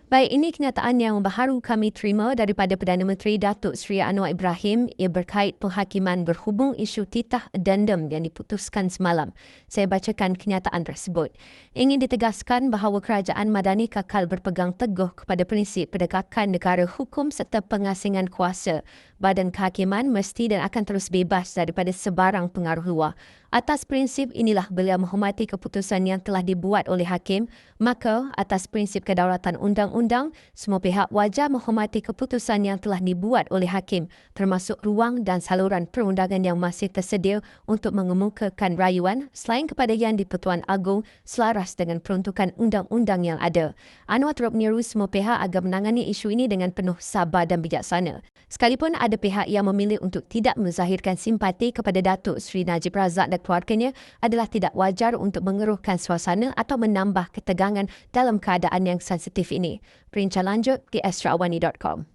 Baik, ini kenyataan yang baru kami terima daripada Perdana Menteri Datuk Seri Anwar Ibrahim ia berkait penghakiman berhubung isu titah addendum yang diputuskan semalam. Saya bacakan kenyataan tersebut. Ingin ditegaskan bahawa kerajaan Madani kekal berpegang teguh kepada prinsip penegakan negara hukum serta pengasingan kuasa. Badan kehakiman mesti dan akan terus bebas daripada sebarang pengaruh luar. Atas prinsip inilah beliau menghormati keputusan yang telah dibuat oleh hakim, maka atas prinsip kedaulatan undang-undang, semua pihak wajar menghormati keputusan yang telah dibuat oleh hakim, termasuk ruang dan saluran perundangan yang masih tersedia untuk mengemukakan rayuan selain kepada yang di-Pertuan Agong selaras dengan peruntukan undang-undang yang ada. Anwar turut menyeru semua pihak agar menangani isu ini dengan penuh sabar dan bijaksana. Sekalipun ada pihak yang memilih untuk tidak menzahirkan simpati kepada Datuk Seri Najib Razak dan keluarganya, adalah tidak wajar untuk mengeruhkan suasana atau menambah ketegangan dalam keadaan yang sensitif ini. Perincang lanjut di astrawani.com.